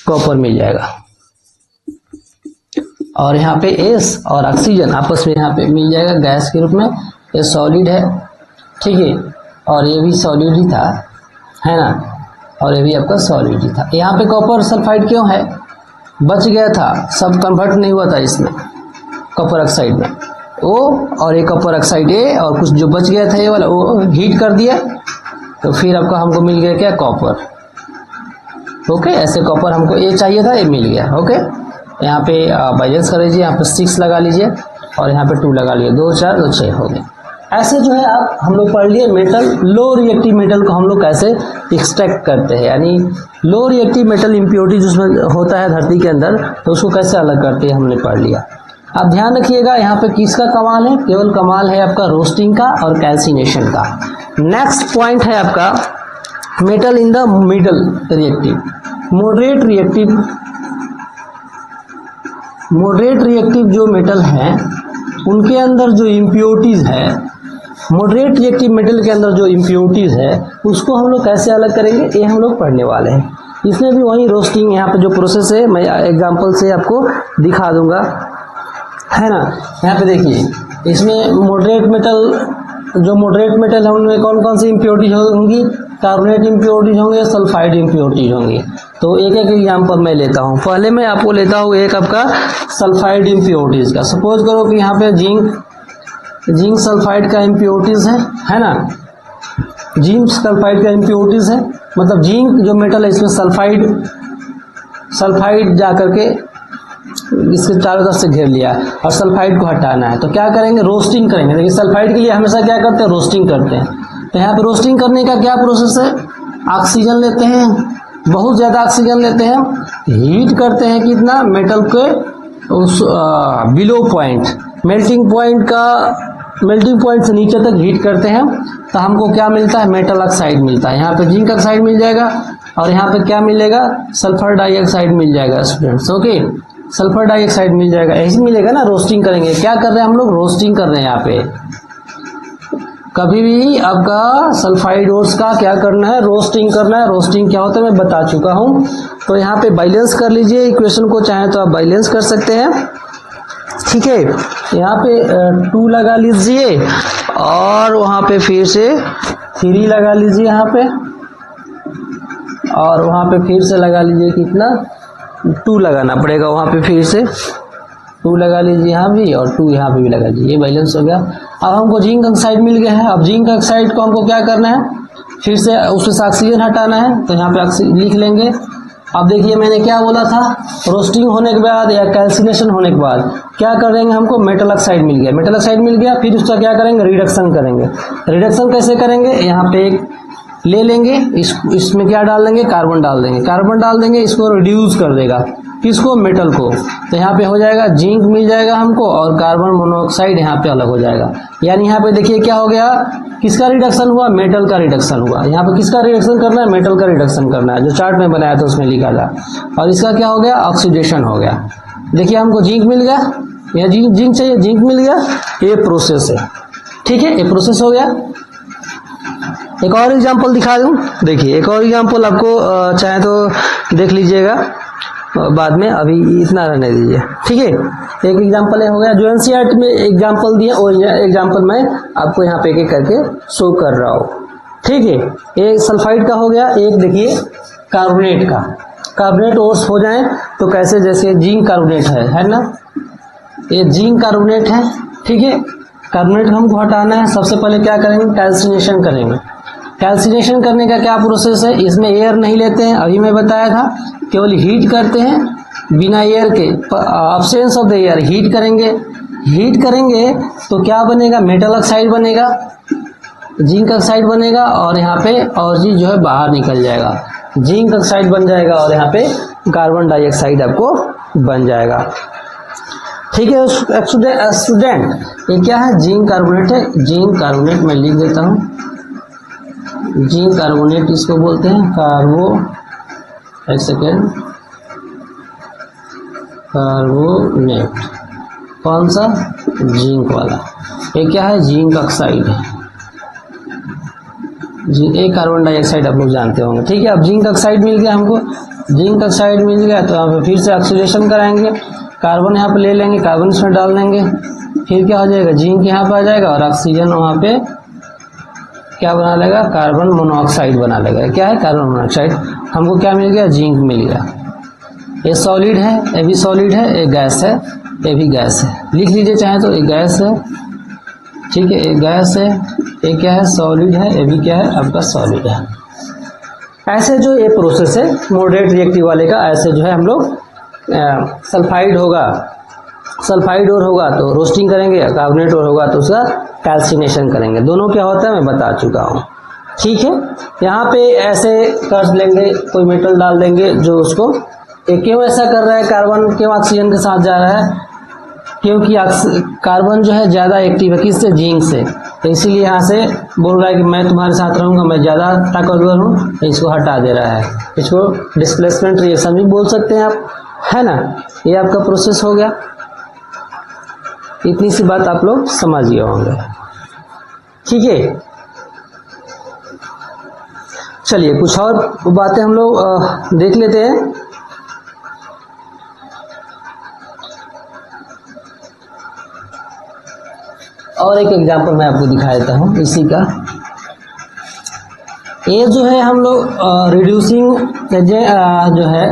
कॉपर मिल जाएगा। और यहाँ पे एस और ऑक्सीजन आपस में यहाँ पे मिल जाएगा गैस के रूप में। ये सॉलिड है, ठीक है, और ये भी सॉलिड ही था, है ना, और ये भी आपका सॉलिड ही था। यहाँ पे कॉपर सल्फाइड क्यों है, बच गया था, सब कन्वर्ट नहीं हुआ था इसमें कॉपर ऑक्साइड में, वो और ये कॉपर ऑक्साइड ए, और कुछ जो बच गया था ये वाला वो हीट कर दिया, तो फिर आपको हमको मिल गया क्या, कॉपर, ओके। ऐसे कॉपर हमको ये चाहिए था, ये मिल गया, ओके। यहाँ पे बैलेंस कर लीजिए, यहाँ पे 6 लगा लीजिए और यहाँ पे 2 लगा लीजिए, 2 4 2 6 हो गए। ऐसे जो है आप हम लोग पढ़ लिए मेटल, लो रिएक्टिव मेटल को हम लोग कैसे एक्सट्रैक्ट करते हैं, यानी लो रिएक्टिव मेटल इम्प्योरिटी जिसमें होता है धरती के अंदर, तो उसको कैसे अलग करते हैं हमने पढ़ लिया। आप ध्यान रखिएगा, यहाँ पे किसका कमाल है, केवल कमाल है आपका रोस्टिंग का और कैल्सिनेशन का। नेक्स्ट पॉइंट है आपका metal in the middle reactive, moderate reactive जो मेटल हैं उनके अंदर जो इम्प्योरिटीज है, मॉडरेट रिएक्टिव मेटल के अंदर जो इम्प्योरिटीज है उसको हम लोग कैसे अलग करेंगे, ये हम लोग पढ़ने वाले हैं। इसमें भी वही रोस्टिंग, यहाँ पे जो प्रोसेस है मैं एग्जांपल से आपको दिखा दूंगा, है ना। यहाँ पे देखिए, इसमें मॉडरेट मेटल है उनमें कौन कौन सी इम्प्योरिटीज होंगी, कार्बोनेट इम्प्योरिटीज होंगे, सल्फाइड इम्प्योरिटीज होंगी। तो एक एक एग्जांपल मैं लेता हूँ। पहले मैं आपको लेता हूँ एक आपका सल्फाइड इम्प्योरिटीज का। सपोज करो कि यहाँ पे जिंक सल्फाइड का इम्प्योरिटीज है ना, जिंक सल्फाइड का इम्प्योरिटीज है, मतलब जिंक जो मेटल है इसमें सल्फाइड जा करके इसके चारों तरफ से घेर लिया और सल्फाइड को हटाना है। तो क्या करेंगे, रोस्टिंग करेंगे। देखिए सल्फाइड के लिए हमेशा क्या करते हैं, रोस्टिंग करते हैं। तो यहाँ पे रोस्टिंग करने का क्या प्रोसेस है, ऑक्सीजन लेते हैं, बहुत ज़्यादा ऑक्सीजन लेते हैं, हीट करते हैं कितना, मेटल के उस बिलो पॉइंट, मेल्टिंग पॉइंट से नीचे तक हीट करते हैं, तो हमको क्या मिलता है, मेटल ऑक्साइड मिलता है। यहाँ पे जिंक ऑक्साइड मिल जाएगा और यहाँ पे क्या मिलेगा, सल्फर डाइऑक्साइड मिल जाएगा स्टूडेंट्स। ओके, सल्फर डाइऑक्साइड मिल जाएगा, ऐसे मिलेगा ना। रोस्टिंग करेंगे, क्या कर रहे हैं हम लोग, रोस्टिंग कर रहे हैं। यहाँ पे कभी भी आपका सल्फाइड ओर्स का क्या करना है, रोस्टिंग करना है। रोस्टिंग क्या होता है मैं बता चुका हूँ। तो यहाँ पे बैलेंस कर लीजिए इक्वेशन को, चाहे तो आप बैलेंस कर सकते हैं, ठीक है। यहाँ पे 2 लगा लीजिए और वहाँ पे फिर से 3 लगा लीजिए यहाँ पे, और वहाँ पे फिर से लगा लीजिए कितना, 2 लगाना पड़ेगा वहाँ पे, फिर से 2 लगा लीजिए यहाँ भी और 2 यहाँ पे भी लगा लीजिए, ये बैलेंस हो गया। अब हमको जिंक ऑक्साइड मिल गया है। अब जिंक ऑक्साइड को हमको क्या करना है, फिर से उसमें से ऑक्सीजन हटाना है, तो यहाँ पे लिख लेंगे। अब देखिए मैंने क्या बोला था, रोस्टिंग होने के बाद या कैल्सिनेशन होने के बाद क्या करेंगे, हमको मेटल ऑक्साइड मिल गया। मेटल ऑक्साइड मिल गया, फिर उसका क्या करेंगे, रिडक्शन करेंगे। रिडक्शन कैसे करेंगे, यहाँ पे एक ले लेंगे, इसमें क्या डाल देंगे, कार्बन डाल देंगे। कार्बन डाल देंगे, इसको रिड्यूस कर देगा, किसको, मेटल को। तो यहाँ पे हो जाएगा जिंक मिल जाएगा हमको और कार्बन मोनोऑक्साइड यहाँ पे अलग हो जाएगा। यानी यहाँ पे देखिए क्या हो गया, किसका रिडक्शन हुआ, मेटल का रिडक्शन हुआ। यहाँ पे किसका रिडक्शन करना है, मेटल का रिडक्शन करना है, जो चार्ट में बनाया था उसमें लिखा था। और इसका क्या हो गया, ऑक्सीडेशन हो गया। देखिए हमको जिंक मिल गया, यह जिंक चाहिए, जिंक मिल गया, ये प्रोसेस है, ठीक है, ये प्रोसेस हो गया। एक और एग्जांपल दिखा दूं, देखिए एक और एग्जांपल आपको चाहे तो देख लीजिएगा बाद में, अभी इतना रहने दीजिए, ठीक है। एक एग्जांपल हो गया जो एनसीईआरटी में एग्जांपल दिए, और एग्जांपल मैं आपको यहाँ पे एक करके शो कर रहा हूँ, ठीक है। एक सल्फाइड का हो गया, एक देखिए कार्बोनेट का। कार्बोनेट ओर्स हो जाए तो कैसे, जैसे जिंक कार्बोनेट है ना, ये जिंक कार्बोनेट है, ठीक है। कार्बोनेट हमको हटाना है, सबसे पहले क्या करेंगे, कैल्सिनेशन करेंगे। कैल्सिनेशन करने का क्या प्रोसेस है, इसमें एयर नहीं लेते हैं, अभी मैं बताया था, केवल हीट करते हैं बिना एयर के, absence of the air, heat करेंगे। हीट करेंगे तो क्या बनेगा, मेटल ऑक्साइड बनेगा, जिंक ऑक्साइड बनेगा, और यहाँ पे और चीज जो है बाहर निकल जाएगा, जिंक ऑक्साइड बन जाएगा, और यहाँ पे कार्बन डाइऑक्साइड आपको बन जाएगा, ठीक है। स्टूडेंट ये क्या है, जिंक कार्बोनेट है। जिंक कार्बोनेट मैं लिख देता हूँ, जिंक कार्बोनेट इसको बोलते हैं, एक सेकेंड, कार्बोनेट, कौन सा, जिंक वाला। ये क्या है, जिंक ऑक्साइड है, एक कार्बन डाइऑक्साइड आप लोग जानते होंगे, ठीक है। अब जिंक ऑक्साइड मिल गया हमको, जिंक ऑक्साइड मिल गया तो यहाँ पे फिर से ऑक्सीडेशन कराएंगे, कार्बन यहाँ पे ले लेंगे, कार्बन इसमें डाल देंगे, फिर क्या हो जाएगा, जिंक यहाँ पे आ जाएगा और ऑक्सीजन वहाँ पे क्या बना लेगा, कार्बन मोनोऑक्साइड बना लेगा। क्या है, कार्बन मोनोऑक्साइड। हमको क्या मिल गया, जिंक मिल गया। ये सॉलिड है, ये भी सॉलिड है, ये गैस है, ये भी गैस है, लिख लीजिए चाहे तो, ये गैस है, ठीक है, ये गैस है, ये क्या है, सॉलिड है, ये भी क्या है, आपका सॉलिड है। ऐसे जो ये प्रोसेस है मॉडरेट रिएक्टिव वाले का, ऐसे जो है हम लोग सल्फाइड होगा, सल्फाइड और होगा तो रोस्टिंग करेंगे, कार्बोनेट और होगा तो उसका कैल्सिनेशन करेंगे। दोनों क्या होता है मैं बता चुका हूँ, ठीक है। यहाँ पे ऐसे कर लेंगे, कोई मेटल डाल देंगे जो उसको, क्यों ऐसा कर रहा है, कार्बन क्यों ऑक्सीजन के साथ जा रहा है, क्योंकि कार्बन जो है ज़्यादा एक्टिव है, किससे, जिंक से, तो इसीलिए यहाँ से बोल रहा है कि मैं तुम्हारे साथ रहूँगा, मैं ज़्यादा ताकतवर हूँ, तो इसको हटा दे रहा है। इसको डिस्प्लेसमेंट रिएक्शन भी बोल सकते हैं आप, है ना। ये आपका प्रोसेस हो गया, इतनी सी बात आप लोग समझ गए होंगे, ठीक है। चलिए कुछ और बातें हम लोग देख लेते हैं। और एक एग्जांपल मैं आपको दिखा देता हूँ इसी का। ये जो है हम लोग रिड्यूसिंग एजेंट जो है,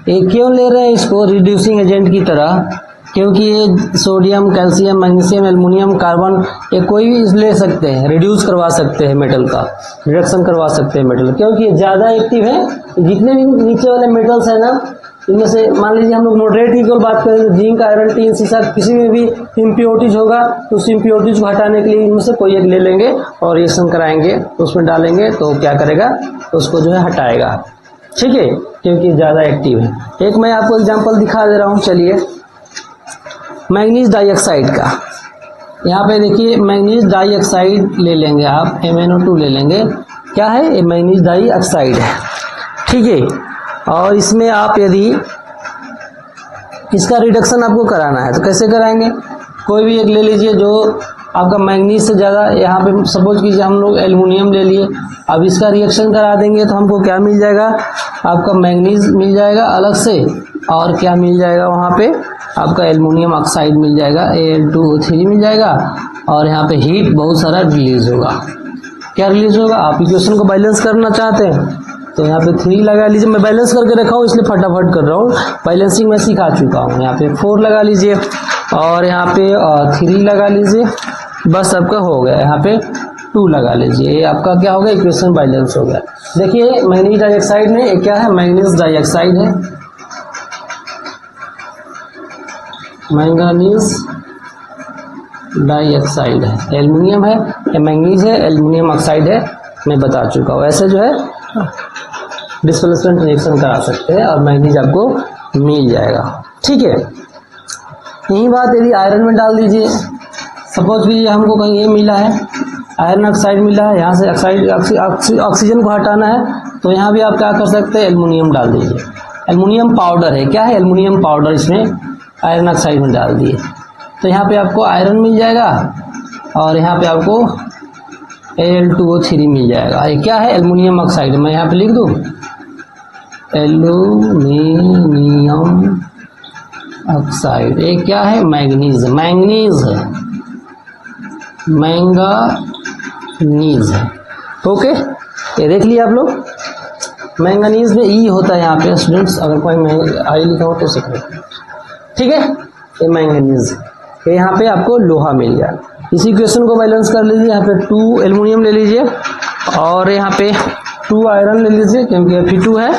ये क्यों ले रहे हैं इसको रिड्यूसिंग एजेंट की तरह, क्योंकि ये sodium, calcium, magnesium, aluminium, carbon, ये कोई भी ले सकते हैं, रिड्यूस करवा सकते हैं मेटल का, रिडक्शन करवा सकते हैं मेटल, क्योंकि ये ज़्यादा एक्टिव है। जितने भी नीचे वाले मेटल्स है ना, इनमें से मान लीजिए हम लोग मॉडरेट की बात करें, जिंक, आयरन, टीन, सीसा, किसी में भी इम्प्योरिटीज होगा तो उस इम्प्योरिटीज को हटाने के लिए इनमें से कोई एक ले लेंगे और रिएक्शन कराएंगे, उसमें डालेंगे तो क्या करेगा, तो उसको जो है हटाएगा, ठीक है, क्योंकि ज़्यादा एक्टिव है। एक मैं आपको एग्जांपल दिखा दे रहा हूँ, चलिए। मैग्नीज डाइऑक्साइड का, यहाँ पे देखिए मैग्नीज डाइऑक्साइड ले लेंगे आप, MnO2 ले लेंगे। क्या है? ये मैग्नीज डाइऑक्साइड है, ठीक है। और इसमें आप यदि इसका रिडक्शन आपको कराना है तो कैसे कराएंगे? कोई भी एक ले लीजिए जो आपका मैग्नीज से ज़्यादा, यहाँ पे सपोज कीजिए हम लोग एल्युमिनियम ले लिए। अब इसका रिएक्शन करा देंगे तो हमको क्या मिल जाएगा? आपका मैग्नीज मिल जाएगा अलग से, और क्या मिल जाएगा वहाँ पे? आपका एल्युमिनियम ऑक्साइड मिल जाएगा, Al2O3 मिल जाएगा। और यहाँ पे हीट बहुत सारा रिलीज होगा। क्या रिलीज होगा? आप इक्वेशन को बैलेंस करना चाहते हैं तो यहाँ पे 3 लगा लीजिए। मैं बैलेंस करके रखा हूँ इसलिए फटाफट कर रहा हूँ, बैलेंसिंग मैं सिखा चुका हूँ। यहाँ पे 4 लगा लीजिए और यहाँ पे 3 लगा लीजिए, बस आपका हो गया। यहाँ पे 2 लगा लीजिए, ये आपका क्या हो गया? इक्वेशन बैलेंस हो गया। देखिए मैग्नीज डाइऑक्साइड में एक क्या है? मैग्नीज डाइऑक्साइड है, मैंगनीज डाइऑक्साइड है, एल्युमिनियम है, ये मैंगनीज है, एल्युमिनियम ऑक्साइड है, मैं बता चुका हूँ। ऐसे जो है डिस्प्लेसमेंट रिएक्शन करा सकते हैं और मैंगनीज आपको मिल जाएगा, ठीक है। यही बात यदि आयरन में डाल दीजिए, सपोज कीजिए हमको कहीं ये मिला है, आयरन ऑक्साइड मिला है, यहाँ से ऑक्सीजन को हटाना है तो यहाँ भी आप क्या कर सकते हैं? एल्युमिनियम डाल दीजिए। एल्युमिनियम पाउडर है, क्या है? एल्युमिनियम पाउडर इसमें आयरन ऑक्साइड में डाल दिए तो यहाँ पे आपको आयरन मिल जाएगा और यहाँ पे आपको Al2O3 मिल जाएगा। ये क्या है? Aluminium oxide. मैं यहाँ पे लिख दूँ एल्युमिनियम ऑक्साइड। ये क्या है? मैंगनीज, मैंगनीज है, मैंगनीज है, ओके। ये देख लिया आप लोग, मैंगनीज में ई होता है यहाँ पे स्टूडेंट्स, अगर कोई आई लिखा हो तो सीख लो, ठीक है। ये मैंगनीज, ये यहाँ पे आपको लोहा मिल गया। इसी इक्वेशन को बैलेंस कर लीजिए। यहाँ पे 2 एल्युमिनियम ले लीजिए और यहाँ पे 2 आयरन ले लीजिए क्योंकि Fe2 है,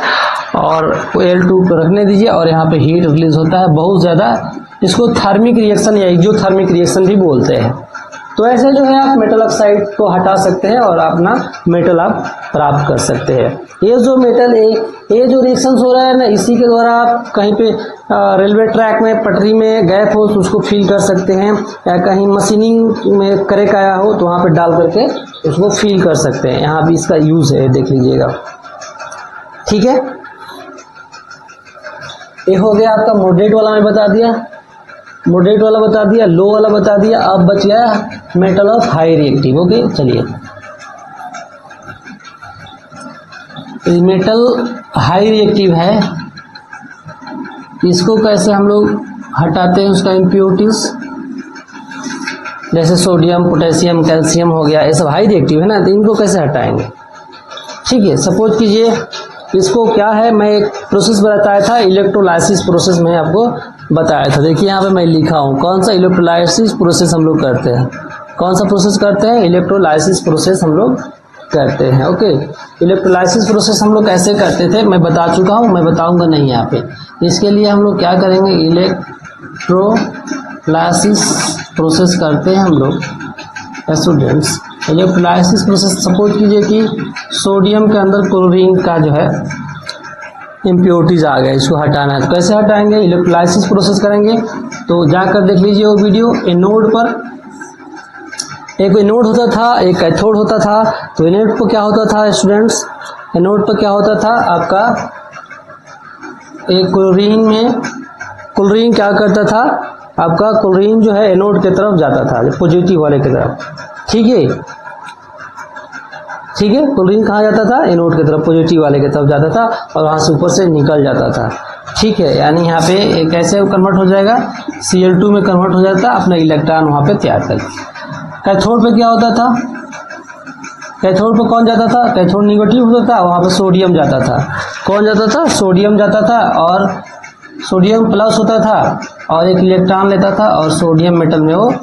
और Al2 को रखने दीजिए। और यहाँ पे हीट रिलीज होता है बहुत ज़्यादा, इसको थर्मिक रिएक्शन या एक्सोथर्मिक रिएक्शन भी बोलते हैं। तो ऐसे जो है आप मेटल ऑक्साइड को हटा सकते हैं और अपना मेटल आप प्राप्त कर सकते हैं। ये जो मेटल ये जो रिएक्शन हो रहा है ना, इसी के द्वारा आप कहीं पे रेलवे ट्रैक में पटरी में गैप हो तो उसको फिल कर सकते हैं, या कहीं मशीनिंग में क्रैक आया हो तो वहाँ पे डाल करके उसको फिल कर सकते हैं। यहाँ भी इसका यूज है, देख लीजिएगा, ठीक है। ये हो गया आपका मॉडरेट वाला, मैं बता दिया, मॉडरेट वाला बता दिया, लो वाला बता दिया। अब बच गया metal of high reactive, okay. चलिए, मेटल हाई रिएक्टिव है, इसको कैसे हम लोग हटाते हैं? उसका इम्प्योरिटीज जैसे सोडियम, पोटेशियम, कैल्शियम हो गया, ये सब हाई रिएक्टिव है ना, तो इनको कैसे हटाएंगे? ठीक है, सपोज कीजिए इसको क्या है, मैं एक प्रोसेस बताया था, इलेक्ट्रोलाइसिस प्रोसेस में आपको बताया था। देखिए यहाँ पे मैं लिखा हूँ कौन सा इलेक्ट्रोलाइसिस प्रोसेस हम लोग करते हैं। कौन सा प्रोसेस करते हैं? इलेक्ट्रोलाइसिस प्रोसेस हम लोग करते हैं, ओके। इलेक्ट्रोलाइसिस प्रोसेस हम लोग कैसे करते थे मैं बता चुका हूँ, मैं बताऊंगा नहीं यहाँ पे। इसके लिए हम लोग क्या करेंगे? इलेक्ट्रोलाइसिस प्रोसेस करते हैं हम लोग स्टूडेंट्स। इलेक्ट्रोलाइसिस प्रोसेस, सपोज कीजिए कि सोडियम के अंदर क्लोरीन का जो है इम्प्योरिटीज आ गया, इसको हटाना है तो कैसे हटाएंगे? इलेक्ट्रोलाइसिस प्रोसेस करेंगे। तो जाकर देख लीजिए वो वीडियो। एनोड पर एक एनोड होता था, एक कैथोड होता था। तो एनोड पर क्या होता था स्टूडेंट्स? एनोड पर क्या होता था आपका? एक क्लोरीन में क्लोरीन क्या करता था आपका? क्लोरीन जो है एनोड की तरफ जाता था, पॉजिटिव वाले की तरफ, ठीक है, ठीक है। क्लोरीन कहाँ जाता था? एनोड की तरफ, पॉजिटिव वाले की तरफ जाता था और वहाँ से ऊपर से निकल जाता था, ठीक है। यानी यहाँ पे कैसे कन्वर्ट हो जाएगा? Cl2 में कन्वर्ट हो जाता, अपना इलेक्ट्रॉन वहाँ पे तैयार कर। कैथोड पे क्या होता था? कैथोड पे कौन जाता था? कैथोड निगेटिव होता था, वहाँ पे सोडियम जाता था। कौन जाता था? सोडियम जाता था, और सोडियम प्लस होता था और एक इलेक्ट्रॉन लेता था और सोडियम मेटल में वो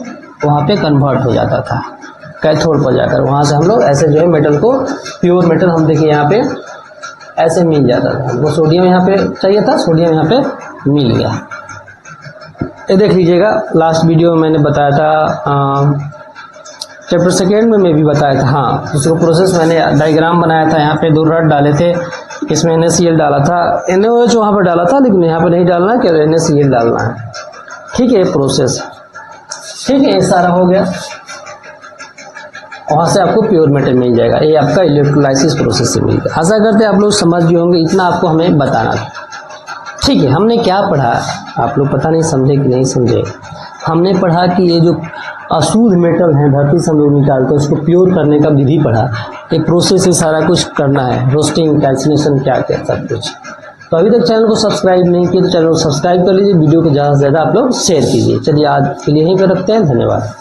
वहाँ पे कन्वर्ट हो जाता था कैथोड पर जाकर। वहाँ से हम लोग ऐसे जो है मेटल को, प्योर मेटल हम देखिए यहाँ पे ऐसे मिल जाता था। वो सोडियम यहाँ पे चाहिए था, सोडियम यहाँ पे मिल गया। ये देख लीजिएगा, लास्ट वीडियो में मैंने बताया था, चैप्टर सेकेंड में मैं भी बताया था। हाँ, उसको प्रोसेस मैंने डायग्राम बनाया था, यहाँ पे 2 रड डाले थे, इसमें NaCl डाला था, NaOH वहाँ पर डाला था, लेकिन यहाँ पर नहीं डालना है, केवल NaCl डालना है। ठीक है, ये प्रोसेस, ठीक है, ये सारा हो गया। वहाँ से आपको प्योर मेटल मिल जाएगा। ये आपका इलेक्ट्रोलाइसिस प्रोसेस से मिल गया। आशा करते हैं आप लोग समझ गए होंगे, इतना आपको हमें बताना था। ठीक है, हमने क्या पढ़ा, आप लोग पता नहीं समझे कि नहीं समझे। हमने पढ़ा कि ये जो अशुद्ध मेटल है धरती से हम लोग निकालते हैं, उसको प्योर करने का विधि पढ़ा। ये प्रोसेस से सारा कुछ करना है, रोस्टिंग, कैल्सिनेशन, क्या क्या सब कुछ। तो अभी तक चैनल को सब्सक्राइब नहीं किया तो चैनल को सब्सक्राइब कर लीजिए, वीडियो को ज़्यादा से ज़्यादा आप लोग शेयर कीजिए। चलिए आज के लिए यहीं पर रखते हैं, धन्यवाद।